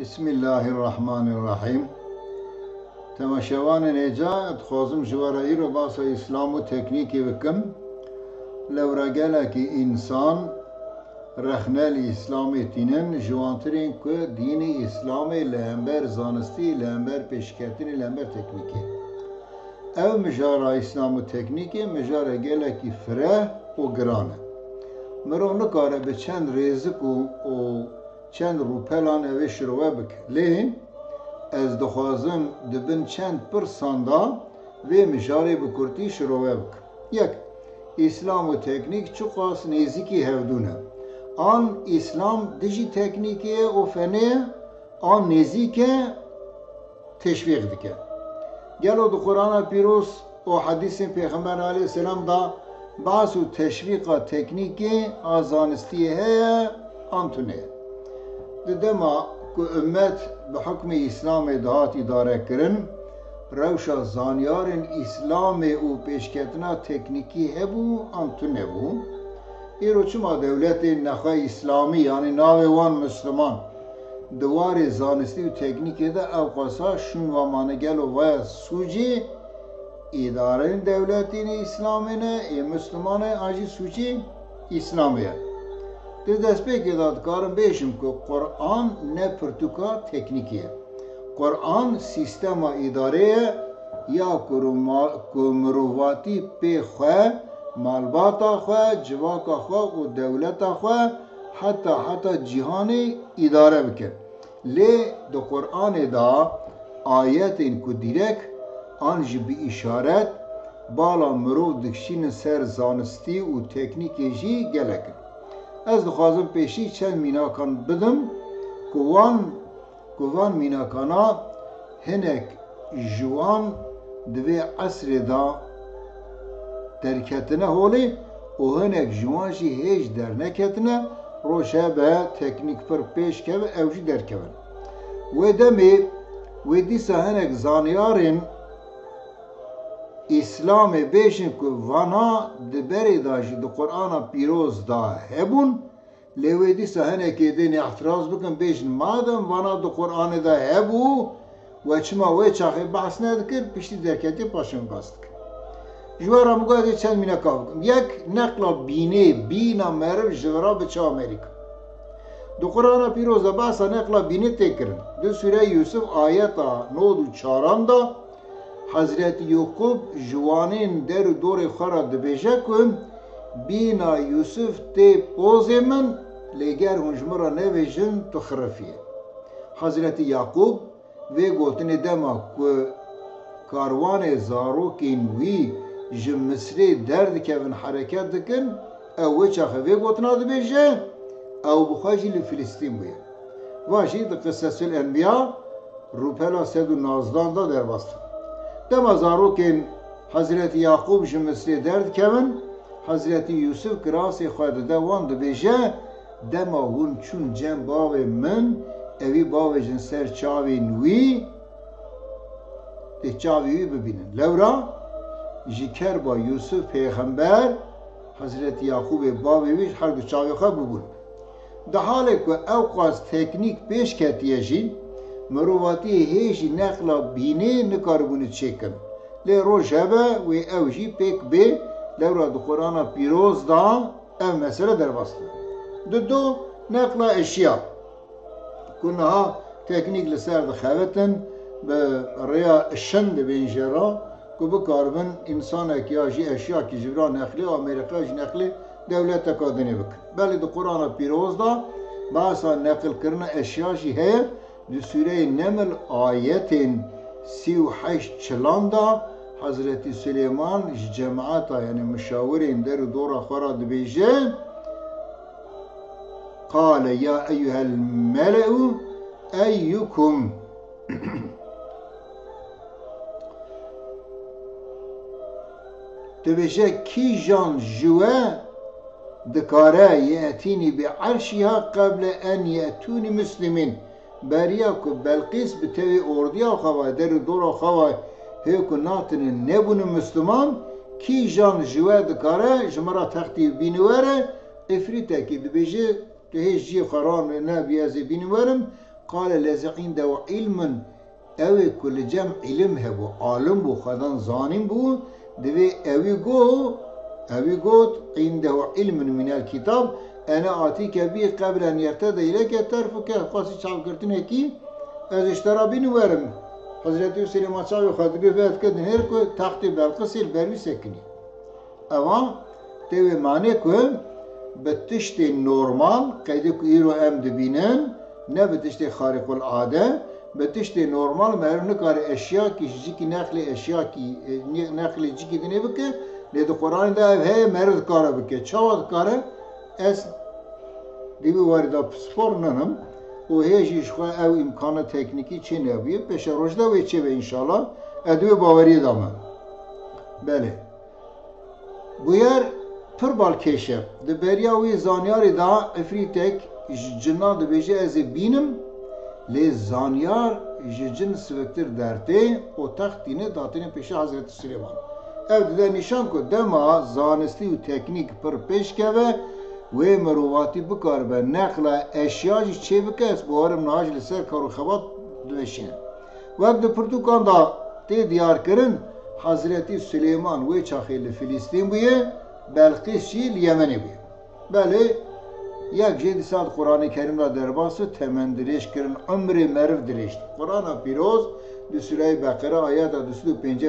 Bismillahirrahmanirrahim. Temaşevan neca dixwazim ji we re îro basa İslam û teknîkê bikim. Lewra gelekî însan rexnelî İslamê tînin ji wantirên ku dînê İslamê li hember zanistî, li hember pêşketinê, li hember teknîkê. Ev mijara İslam û teknîkê mijara gelekî fireh û giran e. Mirov nikare bi çend rêzik û çend rûpelan evê şirove bike. Lê ez dixwazim di bin çend pirsan da vê mijarê bi kurtî şirove bike. Yek, İslam û teknîk çi qas nêzîkî hevdûn e. An İslam dijî teknîkê û fenê an nêzîk teşvîq dike. Gelo di Qur'ana pîroz û hadîsên Pêxember aleyhisselam da bahs û teşvîqa teknîkê a zanistiyê heye an tune ye. Di dema ku ümmet bi hukmê İslamê dihat îdarekirin, rewşa zanyarên İslamê û pêşketina teknîkî hebû an tune bû. Îro çima dewletên nexwe İslamî yanî navê wan Müslüman di warê zanistî û teknîkê de ew qasa şûnvamane gelo waya sûcî îdareyên dewletên İslamê ne ê Müslümanê an jî sûcî İslamê ye. Di destpêkê da dikarim bêjim ku Qur'an ne pirtûka teknîkê ye. Qur'an sîstema îdarê ye ya ku mirovatî pê xwe, malbata xwe, civaka xwe û dewleta xwe heta cîhanê îdare bike. Lê di Qur'anê da ayetên ku dîrek an ji bi îşaret bala mirov dikişînin ser zanistî û teknîkê jî gelek in. Ez dixwazim pêşî çend mînakan bidim ku van mînakana hinek ji wan di vê esrê da derketine holê û hinek ji wan jî hêj derneketine roj hebe teknîk pir pêş keve ew jî derkevin. Wê demê wê dîsa hinek zanyarên İslamê bêjin ku vana di berê da jî di Qur'ana pîroz da hebûn, lê wê dîsa hinekê dêne ihtiraz bikin bêjin madem vana di Qur'anê da hebû we çima wê çaxê behs nedikir piştî derketê paşên behs dikir. Ji we re migodê çend mîneka bikim. Yek, neqla bînê, bîna meriv ji we re biçe Amerîka. Di Qur'ana pîroz da behsa neqla bînê tê kirin. Di Sûreya Yusuf ayeta 9 da Hazreti Yakub ji wanên der û dorê xwe re dibêje ku bîna Yusuf tê pozê min lê ger hûn ji min re nebêjin tu xirifiye. Hazreti Yakub vê gotinê dema ku karwanê zarokên wî ji Misrê derdikevin hereket dikin ew wê çaxe vê gotina dibêje ew bi xwe jî li Filîstîn bûye. Va jî di Qissesül Enbiya rûpela 119 da derbastin. Dema zarokên Hazreti Yakub ji Misrê derdikevin, Hazreti Yusuf kirasê xwe dide wan dibêje dema hûn çûn cem bavê min evî bavêjin ser çavên wî tê çavê wî bibînin. Lewra ji kerba Yusuf pêxember Hazreti Yakubê bavê wî her du çavê xwe bibûn. Di halê ku ew qas teknîk pêş ketiye jî mirovatiyê hêjî neqla bînê nikaribûne çêkin. Lê roj hebe wê ew jî pêk bê lewra di Qur'ana pîroz da ev mesele derbastin. Di du, neqla eşya ku niha teknîk li ser dixebitin bi rêya şin dibên jêra ku bikaribin însanek ya jî eşyakî ji vira nexlê Amerîka ji nexlê dewleteka dinê bikin. Belê di Qur'ana pîroz da bahsa neqilkirina eşya jî heye. Di Sûreyê Neml ayetên 38 da Hazreti Süleyman ji cemaata yani müşawirên der û dora xwe re dibêje qale ya eyyuhel mele'u eyyukum dibêje kî jan ji we dikare ye'tînî bi erşiha qeble en ye'tûnî müslimîn beriya ku Belqîs bi tevî ordiya xwe der û dora xwe hê ku natine nebûne Müslüman kî jan ji we dikare ji me re textî bînîwere efrîtekî dibêje tu hêj cî xwe ran ne biyezê bînîwerim قال الذي عنده علم اوی کل جمع علم هبو عالم بو خدان زانیم بو دوی اوی گوت عنده علم من الكتاب انا آتیک بی قبل ان یرتد ایلک طرفک خاصی چاو کرتن کی از اشترا بینورم حضرت سلیمان چاو خاطر وقت کردن هر کو تخت بلقیس بروی سکنی اما دوی معنی کو به تشت نورمال قیده که ایرو ام دبینن نه به تشت خارق العاده به تشت نورمال مرو نکار اشیا کی جیکی نقل اشیا کی نقل جیکی دنه بکه نه دو قرآن ده هی مرد کاره بکه چاواد کاره از دیوی وارد سپور ننم و هیچیش خواه او امکان تکنیکی چه نبیه پیش روشده و چه به انشالله ادوی باوری دامن بله بویر پر بالکشه ده بریاوی زانیاری دا افریتک جنا ده بیجه از بینم لی زانیار جن سوکتر درته و تختینه داتینه پیش حضرت سلیمان ev de nişan ku dema zanistî û teknîk pir pêş keve wê mirovatî bikar be neqla eşya jî çê bike ez bawarim niha jî li ser kar û xebat diweşînin. Wek di Pirtûkan da tê diyarkirin Hazretî Süleyman wê çaxê li Filîstîn bûye Belqîs jî li Yemenê bûye. Belê yek jê dîsa Qur'an-ı Kerim'da derbası temen dirêj kirin ömrê meriv dirêj. Qur'ana pîroz di Sûre-i Beqere ayeta 205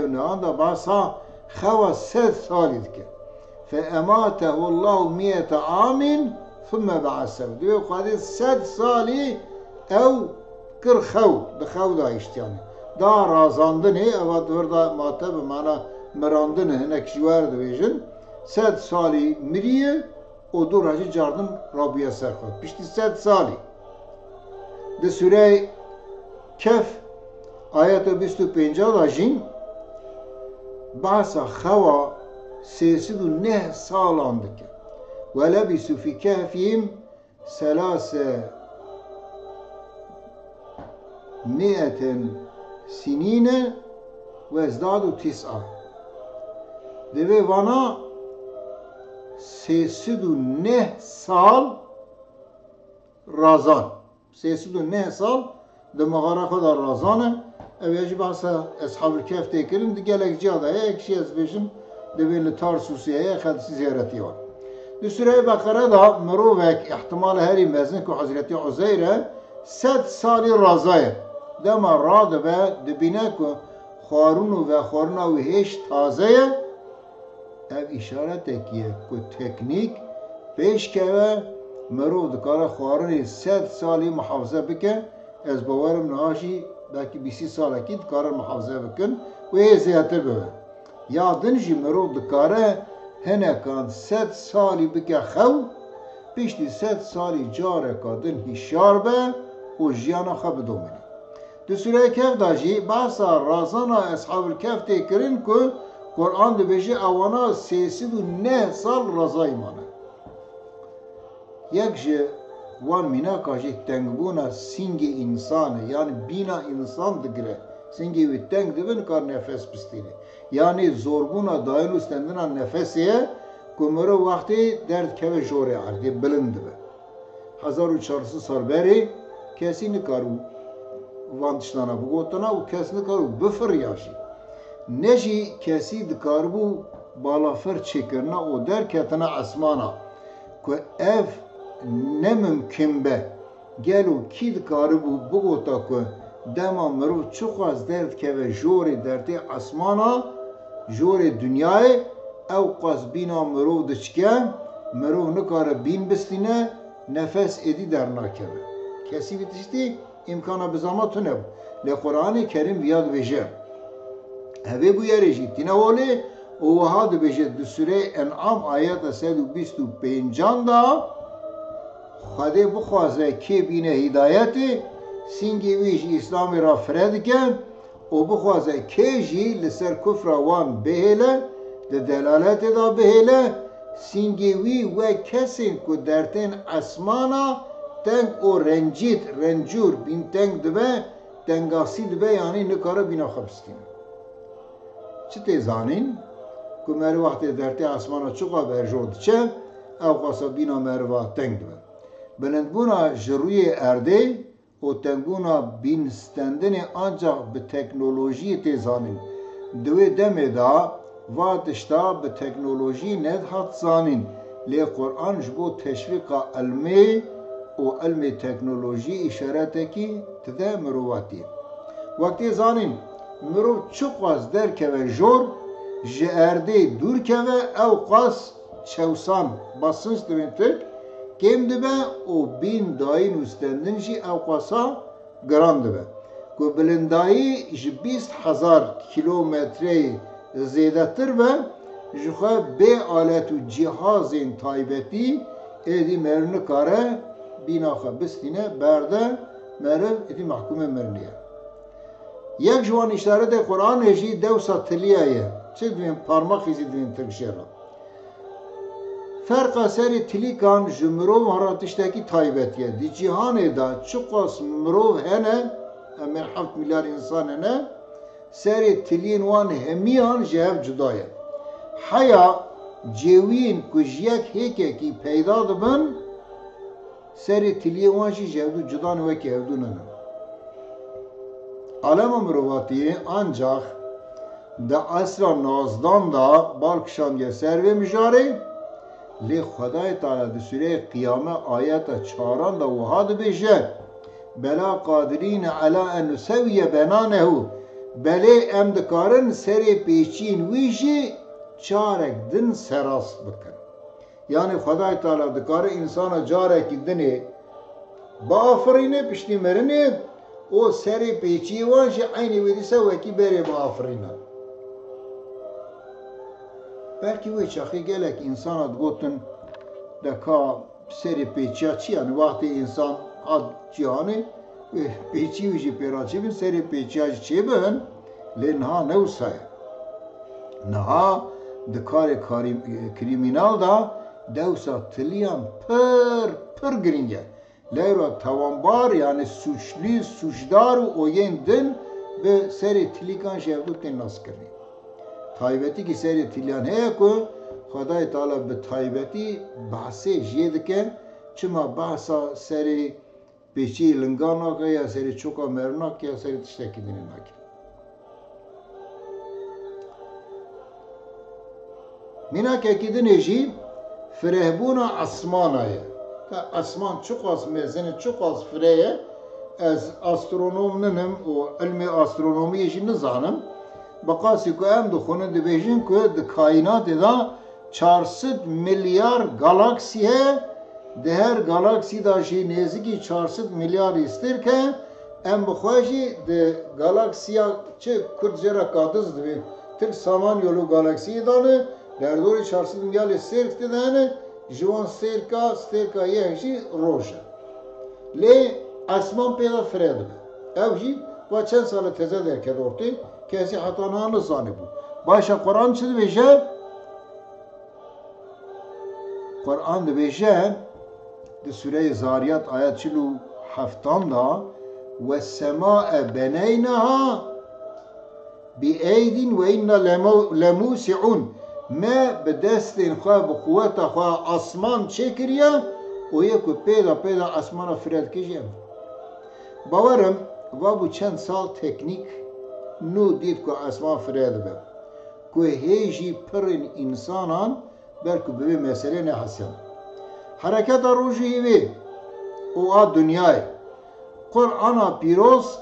da bahsa xewa 100 salî dike. فَاَمَاتَهُ اللّٰهُ مِيَةَ عَامٍ ثُمَّ بَعَثَهُ Diyor Xwedê 100 salî ew kir xew bi xew da îştiyane. Da razandinê ev da mate bi mana mirandinê hinek jî wer dibêjin 100 salî miriye û du rejî cardin rabûye ser xwe. Piştî 100 salî. Di Sûre Kehf ayeta 25 da jî bahsa xewa 309 salan dike. Ve lebisu fi kehfihim 300 sinine ve ezdadu 9. Deve vana 309 sal razan. 309 sal de mağara kadar razanı. Eveci bahsa Ashab-ı Kehf tekirin de gelek cihada ekşi ezbeşim develi Tarsus'ya hadisi ziyareti var. Di Sûre-i Beqere'da mirovek ihtimal heri mezin ku Hazreti Uzeyre 100 salî razayı. Dema rad ve dibine ku Harun ve Haruna ve heş tazeye ev işaret ekiye ku teknik peş keve mirov dikare Harun'ı 100 salî muhafaza bike ez bawarım naşi belki 20 salaki dikare muhafaza bikin ve ziyate böyle. Ya din jî mirov dikare hinekan 100 salî bike xew piştî 100 salî careka din hişyar be û jiyana xwe bidomîne. Di Sûre-i Kehf da jî bahsa razana Ashab-ı Kehf tê kirin ku Kur'an dibêje ewana 309 sal razayî mane. Yek ji wan mînaka jî tengbûna singê insanê yani bîna insan digire. Singê wî teng dibin kar nefes bistîne. Yani zorbûna dayên û stendina nefesê ku mirov wextê derd keve jorê erdê bilind dibe. 1400 sal berê kesî nikarû van tiştana bigotina û kes nikarû bifirya jî. Ne jî kesî dikaribû balafir çêkirina û derketina esmana ku ev nemimkin be gel û kî dikaribû bigota ku dema mirov çi xwaz derd keve jorê dertê esmana jorê dünyayê ew qas bîna mirov diçike mirov nikare bîn bistîne nefes êdî dernakeve. Kesî vî tiştî imkana bizama tune bû. Lê Qur'an-ı Kerim viya dibêje. Evê bû yerê jî tîne olê û wiha dibêje di Sûre-i En'am ayeta 125 da Xwedê bixwaze kê bîne hîdayetê singê wî jî İslamê ra fire dike û bixwaze kê jî li ser kufra wan bihêle di delaletê da bihêle singê wî we kesên ku dertên esmana teng û rencît rencûr bîn teng dibe tengasî dibe yanî nikare bîna xwe bistîne. Çi tê zanîn ku meriv wextê dertê esmana çi xwe berjor diçe ew xwasa bîna meriva teng dibe. Bilindbûna ji rûyê erdê o tenguna binstendini ancak bi teknolojiyi tezanin. Dve deme da vatışta bi teknoloji nedhat zanin. Le Kur'an jbo teşvika ilmi o ilmi teknoloji işareteki tide müruvati. Vakti zanin mürov çok az derkeve jor ji erde durkeve ev qas çevsan basınç dibintir kim dibe o bin dayın üstendin jî ev qasa giran dibe. Ku bilindayî ji 20,000 kilometreyi zêdetir be ji xwe bê alet û cihazên taybetî êdî mer nikare bîna xwe bistîne berde meriv êdî mehkûmê miriniye. Yek ji wan îşaretê Qur'anê jî dewsa tiliya ye. Çi dibên parmakî zî dibên tirkişêra. Ferqa serê tilîkan ji mirovan re tiştekî taybet ye. Di cîhanê da çi qas mirov hene em ê 7 milyar însan hene serê tiliyên wan hemiyan ji hev cuda ye. Heya cêwiyên ku ji yek hêkekî peyda dibin serê tiliyê wan jî ji hevdû cuda ne wekî hevdû ne. Alema mirovatiyê ancak di asra nazdan da balkişandiye ser vê mijarê lê Xwedayê Teala di sûreyê Qiyame ayeta 4 da wiha dibêje bela qadirîne ala en nusewwiye benanehu belê em dikarin serê pêçiyên wî jî carek din serast bikin. Yani Xwedayê Teala dikare insana carekî dinê biafirîne piştî mirinê o serê pêçiyê wan jî eynî wê dîsa wekî berê biafirîne. Belkî wê çaxê gelek insana digotin deka serê pêçiya çi yani vaxtê insan hat cîhanê pêçî wî jî pêra çêbin serê pêçiya jî çêbin lê niha ne wisa ye. Niha di karê krîmînal da dewsa tiliyan pir giring e. Leyra tawanbar yani suçlu, suçdar û oyên din bi serê tilîkan jî hevdû tên naskirinê. Taybetî ki serê tiliyan heye ku Xwedayê Teala bi taybetî behsê jê dike çima behsa serê pêçiyê lingan nake ya serê çoka mer nake ya serê tiştekî dinê nake. Mînakekî dinê jî firehbûna esmana ye. Esman çok az mezene, çok az fireye ez astronom ninim û ilmê astronomiyê jî nizanim. Baqasî ku em dixwînin dibêjin ku di kaînatê da 400 milyar galaksî heye di her galaksî da jî nêzîkî 400 milyar îstêrke em bi xwe jî di galaksiya çi Kurd jêra qadiz dibê tir Samanyolu galaksiyê dane derdorê 400 milyar sêrk de hene ji wan stêrka yek jî roj e. Lê esman pêda fire dibe. Ev jî wa çend sala teze derket ortê kesî heta niha nizanibû. Başa Kur'an çi dibêje? Kur'an dibêje di sûreyê Zariyat ayet 47 da وَالسَّمَاءَ بَنَيْنَهَا بِاَيْدٍ وَاِنَّا لَمُوسِعُونَ me bi destên xwe bi quweta xwe asman çêkiriye û yê ku pêda esmana fire dike jî ev. Bawerim va bû çend sal teknîk nû dît ku esman fire dibe. Ku hê jî pirên însanan belkû bi vê meselê nehesin. Hereketa rojî hêvê û a dunyayê Qur'ana pîroz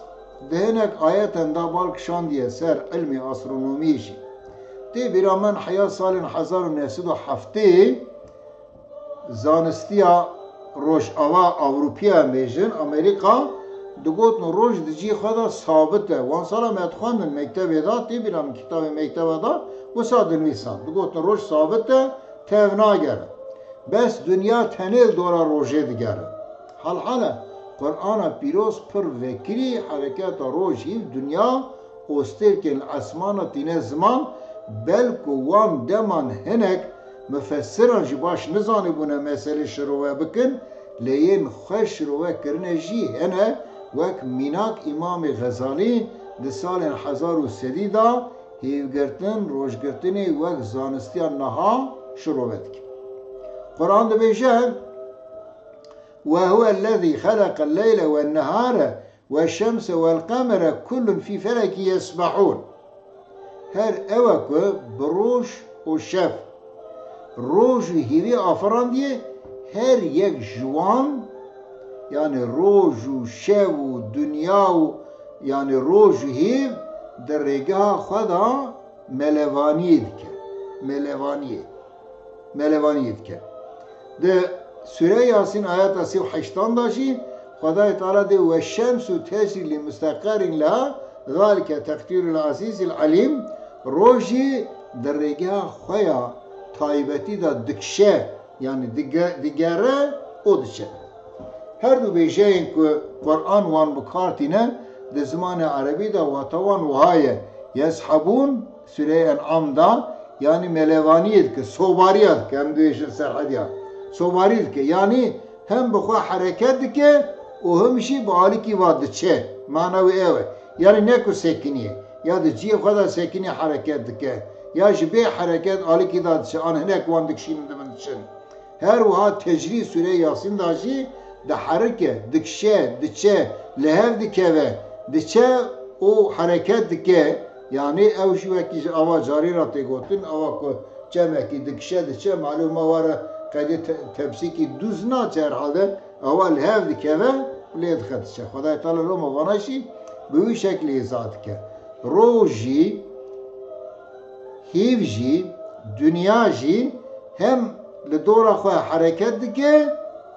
di hinek ayeten da balkişandiye ser ilmê astronomiyê jî. Tê bîra min heya salên 1907 zanistiya rojava Ewropiya bêjin Amerîka digotin roj di cî xwe da sabit e. Wan sala me dixwendin mektebê da tê bîra min kitavê mekteba da wisa dinivîsan. Digotin roj sabit e tev nagere. Bes dünya tenêl dora rojê digere. Halhale Qur'ana pîroz pir vekirî hereketa roj hîv dünya û stêrkên esmana tîne ziman belku wan deman hinek müfessiran jî baş nizanibûne meselê şirove bikin lê yên xwe şirove kirine jî hene wek mînak İmamê Xezalî di salên 1000 da hêvgirtin rojgirtinê wek zanistiya niha şirove dike. Qur'an dibêje وهو الذي خلق الليل والنهار والشمس والقمر كل في فلك يسبحون. هر اوك بروش و شف روج هیوی آفراندیه هر یک جوان yani روج و شو و دنیا و yani روج هیو در رگاه خدا ملوانید که ملوانید که ده سوره یاسین آیات 38 داشی خدای تعالی ده و الشمس تجری لمستقر لها ذلك تقدیر العزیز العلیم روجی در رگاه خویا تایبتی دا دکشه yani دیگره o dişe. Her du bejeyin ki Kur'an van bukartine de zamanı Arabi da vatavan vahaye yeshabun Süre-i En'am'da yani melevaniyet ki sobariyet ki hem de işin serhadiya sobariyet ki yani hem bu hareket ki o hem işi bu aliki vadı çe manavi evet yani ne ku sekiniye ya da ciye kadar sekiniye hareket ki ya jibe hareket aliki da çe an henek vandık şimdi ben için her vaha tecri Süre-i Yasin daji de hareket dikşe diçe lehev dikeve diçe o hareket dike yani ev şiveki ava cari ratı gotin ava ko cemeki dikşe diçe maluma var kaydı tepsiki düzna herhalde ava lehev dikeve led khadşe Xuday Teala Roma vanaşi bu şekli izah ke roji hivji dünyaji hem le dora xwe hareket dike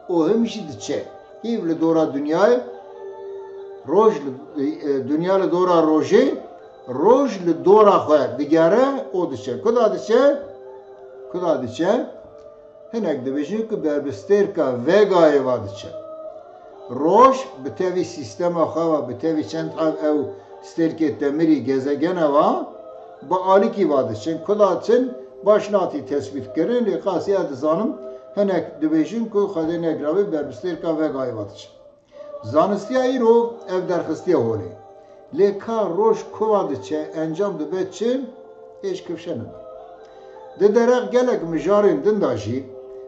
o hemşi diçe hiv le dora dünyayı roj dünya le dora roji roj le dora xwe digere o diçe kuda diçe hinek dibêjin ku berbisterka vegayê va diçe roj bi tevî sistema xwe ve bi tevî çend ev sterkê demirî gezegene va bi alîkî va diçin kuda çin başnatî tespit kirin lê qasiya dizanim hinek dibêjin ku xwedê negravî berbisterka vegayê va diçe zanistiya îro ev derxistiya holê lê ka roj kuva diçe encam dibe çin êş kifşenin di derek gelek mijarên din da jî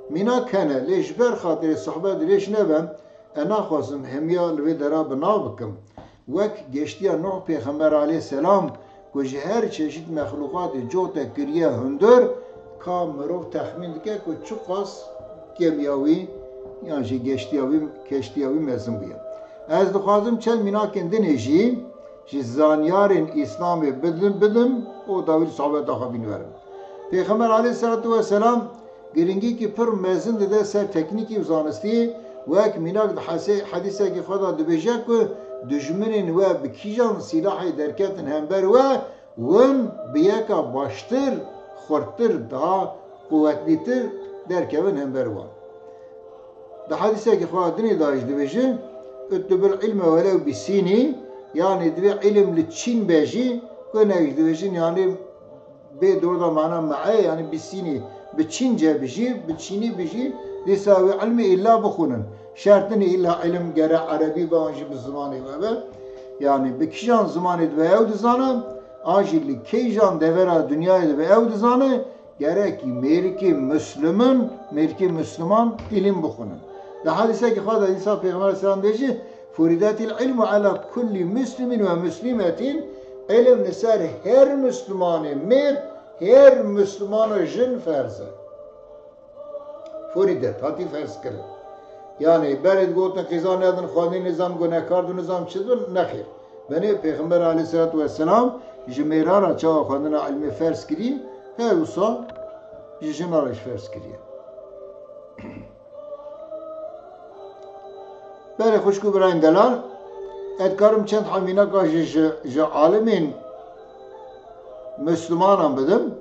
mîna kene lê ji ber xatirê sohbet dirêj nebem e naxwazim hemiya li vê dera binav bikim wek geştiya Nuh Pêxember aleyhisselam ku ji her çeşit mexluqatê cote kiriye hundir ka mirov texmîn dike ku çi qas gemiyawî yan jî keştiyawî mezin bûye ez dixwazim çend mînakên dinê jî ji zanyarên İslamê bidim û dawî sohbeta xwe bîniverim Pêxember aleyhisselatu vesselam giringîkî pir mezin dide ser teknîkî û zanistî wek mînak di hedîsekî xwe da dibêje ku dijminên we bi kîjan sîlahê derketin hember we win bi yeka baştir xurttir daha quvvetlîtir derkevin hember wan di hedîsekî xwe dinê da jî dibêje utlubul ilme welew bisînî yani divê ilim li Çîn bêjî ku ne jî dibêjin yani bê dorda mana me'e yani bisînî bi Çînce bijî bi Çînî bijî dîsa wê ilmê illa bixwînin şertin illa ilim gere Erebî be an jî bi zimanê we be yani bi kîjan zimanê dibe ew dizane an jî li kîjan devera dunyayê dibe ew dizane gerekî mêrikî Müslüman ilim bixwînin di hedîsekî xwe de İsa Pêxember aleyhisselam bêjî furidatil ilmu ala kulli müslimin ve müslimetin ilim li ser her Müslümanê mêr her Müslümana jin ferz e furidet hatî ferz kirin yani berê gotin qîza nedin xwedî nizam gunehkar du nizam çi bin nexêr benê Pêxember aleyhisselatu vesselam ji mêrara çawa xwendina ilmê ferz kirî her wisa ji jina re jî ferz kiriye berê xuşk û birayên delal ez karim çend hemînaka ji alimên Müslümanan bidim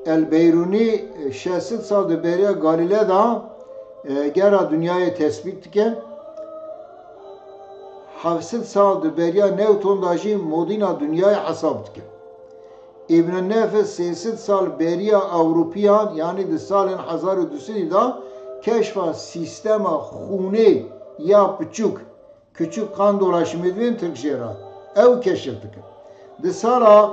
El-Beyrûnî 600 sal di bêriya Galîle da gera dünyayê tespît dike 700 sal di bêriya Newton da jî modîna dünyayê hesab dike İbn Nefis 300 sal bêriya Ewropiyan yani di salên 1200 da keşfa sistema xûnê ya küçük kan dolaşımı edin Türkçe'ra ev keşif dike di sala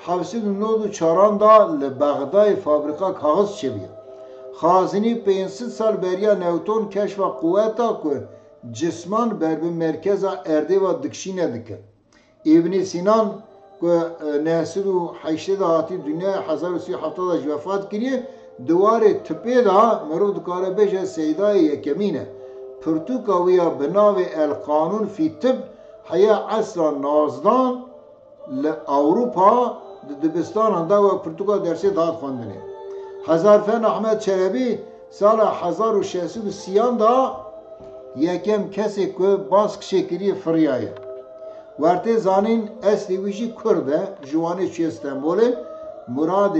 794 da li Bağdayê fabrika kağız çeviye خازنی 500 سال بریا نوتون کشف قوتا که جسمان بر به مرکز ارده و دکشینه دکه ابن سینان که 980 هاتی دنیا 1370 وفات کریه دوار تپه دا مرو دکاره بشه سیدای یکمینه پرتوکاویا بناو القانون فی طب حیا عصر نازدان لأوروپا دبستان هنده و پرتوکا درسی داد خوندنه هزارفن احمد چربی سال 1630 دا یکم کسی که باسک شکری فریایه ورته زانین اصلی ویجی کرده جوانه چی استنبوله مراد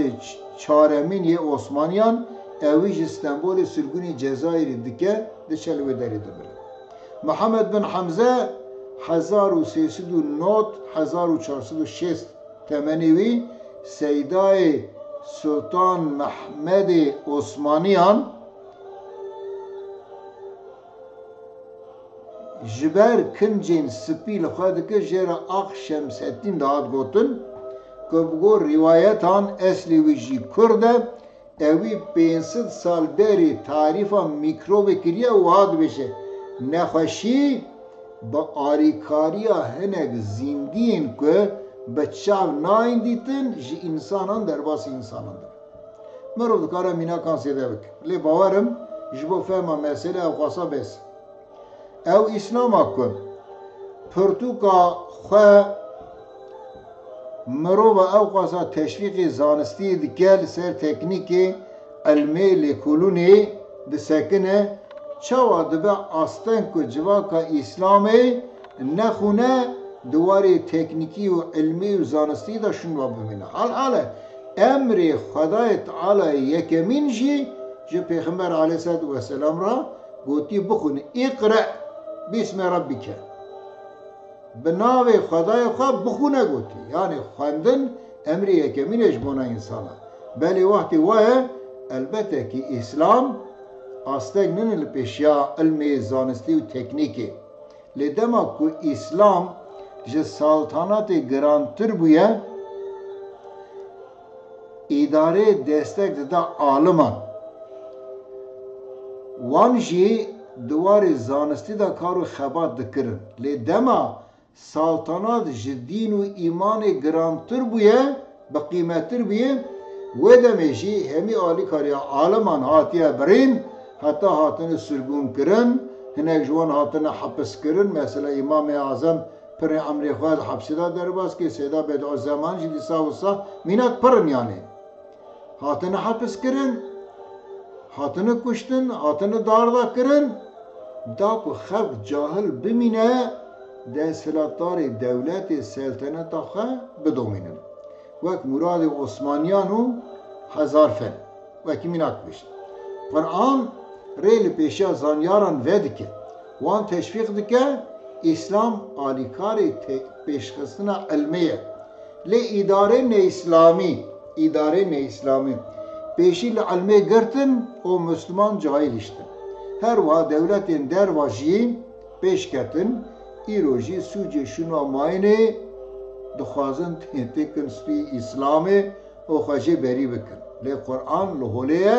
چارمین یه عثمانیان اویج استنبول سلگونی جزایری دکه ده چلوه داری دبره محمد بن حمزه 1309 1406 تمنیوی سیدای سلطان محمد عثمانیان جبر کنجین سپیل خواهد که جرا آخ شمسدین داد گوتن که بگو روایتان اصلی ویجی کرده اوی 500 سال بری تعریفا میکروب کریه و واد بشه نخوشی با آریکاریا هنگ زیندین که بچاو ناین دیتن جی انسانان در باس انسانان در مرو دکارم اینا کان سیده بک لی باورم جبو فهمه مسئله او قاسا بس او اسلام اکن پرتوکا خواه مرو و او قاسا تشویق زانستی دکل سر تکنیکی علمی لکولونی دسکنه چاوا دبه آستن که جواکا اسلامی نخونه دواری تکنیکی و علمی و زانستی دا شنوا ببینه حالا امر خدای تعالی یکمین جی پیغمبر علیه السلام را گوتی بخونه اقرأ بسم ربک به نام خدای خواه بخونه گوتی یعنی خواندن امر یکمینش بونه انسانه بلی وقتی واه البته که اسلام آستگ ننه لپیشیا علمی زانستی و تکنیکی لیدما که اسلام جه سلطنت گرانتر بویه اداره دستک دا عالمان وان جی دوار زانستی دا کارو خبات دکرن لی دما سلطنت جدین و ایمان گرانتر بویه بقیمتر بویه و دمی جی همی آلی کاری عالمان هاتیه برین حتی هاتن سرگون کرن هنک جوان هاتن حبس کرن مثلا امام اعظم پر امری خواهد حبسی دا در باز که سیدا بدع زمان جدی سا و سا مینات پرن یعنی هاتن حبس کرن هاتن کشتن هاتن داردا کرن دا که خلق جاهل بمینه دستلاتار دولت سلطنت خواه بدومینن وک مراد عثمانیانو هزار فن وکی مینات بشت قرآن ریل پیشا زانیاران ودکه وان تشویق دکه اسلام آلیکاری پیشخستنا علمیه لی اداره نه اسلامی پیشی لعلمه گرتن و مسلمان جاهلشتن هر وا دولتین در واجین پیش کتن ایروژی سوجه شنو ماینه دخوازن تکن سوی اسلامی و خواجه بری بکن لی قرآن لحولیه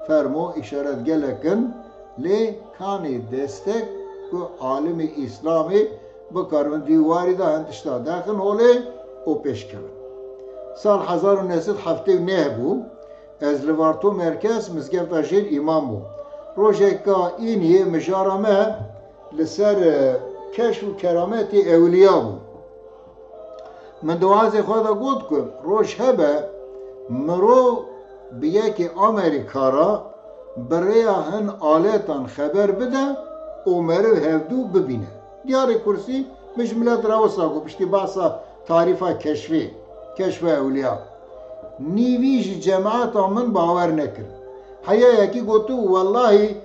فرمو اشارت گلکن لی کانی دستک که عالم اسلامی بکارون دیواری دا هندشتا داخل ہوله او پیش کرن سال 1979 بو از لوارتو مرکز مزگفت جیر امام بو روژه که اینی مجارمه لسر کشف و کرامت اولیا بو من دوازه خدا گود کن روش هبه مرو بیه که امریکا را برای هن آلتان خبر بده او مرو هفدو ببینه دیاری کرسی مجملت روسا گو پشتی باسا تعریفا کشف اولیا نیویج جماعت من باور نکر حیا یکی گوتو والله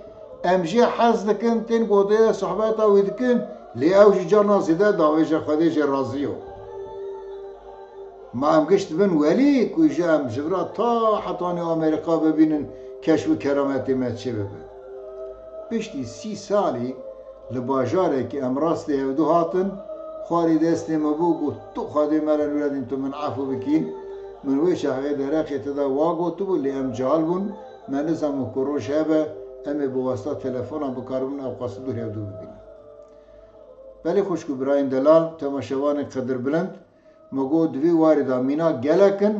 امجی حز دکن تین گوته صحبتا ویدکن لی اوش جانا زیده داویج خودش رازیو ما هم گشت بن ولی کجا هم جبرا تا حتانی آمریکا ببینن کشف و کرامتی مت چه ببین پشتی 30 سالی لباجاره که امراست هفدو هاتن خواری دستی مبو گو تو خواهی مرن ولدین تو من عفو بکین من ویش هاي درخت دا واقو تو لی ام جال بون من نزم و کروش هبه امی بواسطه تلفن هم بکاربون او قصد دور هدو ببینم بلی خوشکو براین دلال تماشوان قدر بلند مگو دوی واردا مینا گلکن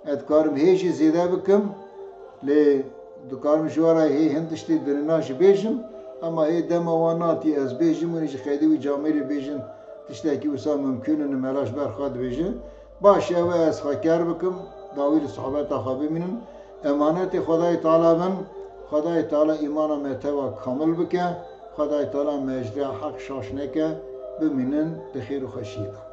ادکارم هیچی زیده بکم لی دکارم جوارا هی هندشتی درناش بیجم اما هی دمواناتی از بیجم ونیش خیلی و جامعی بیجم تشتاکی وسا ممکنه نملاش برخواد بیجم باشه و از فکر بکم داویل صحبت خوابی منن امانت خدای تعالی من خدای تعالی ایمانم متوا کامل بکه خدای تعالی مجرا حق شاش نکه بمینن بخیر و خشیده